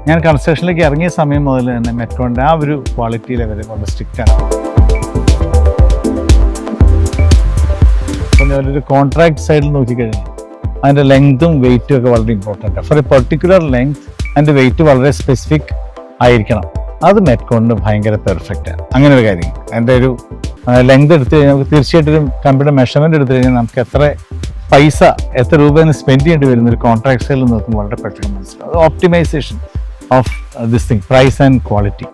ഞാൻ കൺസ്ട്രക്ഷനിലേക്ക് ഇറങ്ങിയ സമയം മുതൽ തന്നെ മെട്രോൻ്റെ ആ ഒരു ക്വാളിറ്റി ലെവൽ വളരെ സ്ട്രിക്റ്റാണ്. അപ്പോൾ ഞാനൊരു കോൺട്രാക്ട് സൈഡിൽ നോക്കിക്കഴിഞ്ഞാൽ അതിൻ്റെ ലെങ്തും വെയിറ്റും ഒക്കെ വളരെ important. For a particular length അതിൻ്റെ വെയിറ്റ് വളരെ സ്പെസിഫിക് ആയിരിക്കണം. അത് മെറ്റ്കോണിന് ഭയങ്കര പെർഫെക്റ്റാണ്. അങ്ങനെ ഒരു കാര്യം അതിൻ്റെ ഒരു ലെങ്ത് എടുത്തു കഴിഞ്ഞാൽ നമുക്ക് തീർച്ചയായിട്ടും ഒരു കമ്പ്യൂട്ടർ മെഷർമെൻറ്റ് എടുത്തു കഴിഞ്ഞാൽ നമുക്ക് എത്ര രൂപയെന്ന് സ്പെൻഡ് ചെയ്യേണ്ടി വരുന്ന ഒരു കോൺട്രാക്ട് സൈഡിൽ നോക്കുമ്പോൾ വളരെ പെട്ടെന്ന് മനസ്സിലാവും. അത് optimisation of this thing, price and quality.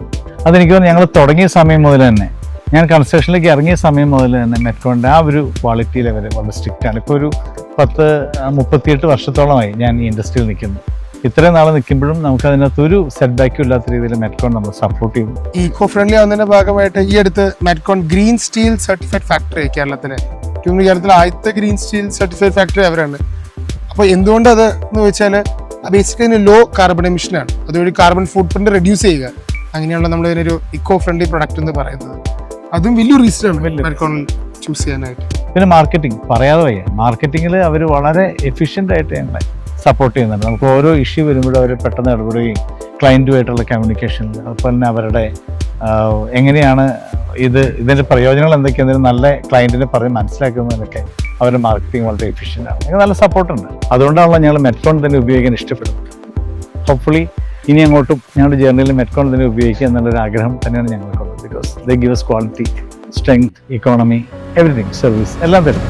അതെനിക്ക് തോന്നുന്നു ഞങ്ങൾ തുടങ്ങിയ സമയം മുതൽ തന്നെ, ഞാൻ കൺസ്ട്രക്ഷനിലേക്ക് ഇറങ്ങിയ സമയം മുതൽ തന്നെ മെറ്റ്കോണിൻ്റെ ആ ഒരു ക്വാളിറ്റി ലെവൽ വളരെ സ്ട്രിക്റ്റാണ്. ഇപ്പോൾ ഒരു 38 വർഷത്തോളമായി ഞാൻ ഈ ഇൻഡസ്ട്രിയിൽ നിൽക്കുന്നു. ഇത്രയും നാൾ നിൽക്കുമ്പോഴും നമുക്ക് അതിനകത്ത് ഒരു സെറ്റ് ബാക്കും ഇല്ലാത്ത രീതിയിൽ മെറ്റ്കോൺ നമ്മൾ സപ്പോർട്ട് ചെയ്യും. ഈക്കോ ഫ്രണ്ട്ലി ആവുന്നതിന്റെ ഭാഗമായിട്ട് ഈ അടുത്ത് മെറ്റ്കോൺ ഗ്രീൻ സ്റ്റീൽ സർട്ടിഫൈഡ് ഫാക്ടറി കേരളത്തിലെ ആദ്യത്തെ ഗ്രീൻ സ്റ്റീൽ സർട്ടിഫൈഡ് ഫാക്ടറി അവരാണ്. അപ്പോൾ എന്തുകൊണ്ട് അത് എന്ന് വെച്ചാൽ ബേസിക്കലി ലോ കാർബൺ എമിഷനാണ്. അതുവഴി കാർബൺ ഫുട് പ്രിന്റ് റെഡ്യൂസ് ചെയ്യുക. അങ്ങനെയുള്ള നമ്മൾ ഇതിനൊരു ഇക്കോ ഫ്രണ്ട്ലി പ്രൊഡക്റ്റ് എന്ന് പറയുന്നത്. അതും വലിയൊരു റീസണാണ് മെറ്റ്കോണിൽ ചൂസ് ചെയ്യാനായിട്ട്. പിന്നെ മാർക്കറ്റിംഗ് പറയാതെ വയ്യ. മാർക്കറ്റിങ്ങിൽ അവർ വളരെ എഫിഷ്യൻ്റ് ആയിട്ട് ഞങ്ങളെ സപ്പോർട്ട് ചെയ്യുന്നുണ്ട്. നമുക്ക് ഓരോ ഇഷ്യൂ വരുമ്പോഴും അവർ പെട്ടെന്ന് ഇടപെടുകയും ക്ലയൻറ്റുമായിട്ടുള്ള കമ്മ്യൂണിക്കേഷനിൽ, അതുപോലെ തന്നെ അവരുടെ എങ്ങനെയാണ് ഇതിൻ്റെ പ്രയോജനങ്ങൾ എന്തൊക്കെയാണെന്ന് നല്ല ക്ലയൻറ്റിനെ പറഞ്ഞ് മനസ്സിലാക്കുന്നതിനൊക്കെ അവരുടെ മാർക്കറ്റിംഗ് വളരെ എഫിഷ്യൻ്റാണ്. ഞങ്ങൾക്ക് നല്ല സപ്പോർട്ടുണ്ട്. അതുകൊണ്ടാണല്ലോ ഞങ്ങൾ മെറ്റ്കോൺ തന്നെ ഉപയോഗിക്കാൻ ഇഷ്ടപ്പെടുന്നത്. ഹോപ്പ്ഫുള്ളി ഇനി അങ്ങോട്ടും ഞങ്ങളുടെ ജേർണിയിൽ മെറ്റ്കോൺ തന്നെ ഉപയോഗിക്കുക എന്നുള്ളൊരു ആഗ്രഹം തന്നെയാണ് ഞങ്ങൾക്കുള്ളത്. Because they give us quality, strength, economy, everything, service എല്ലാം തരും.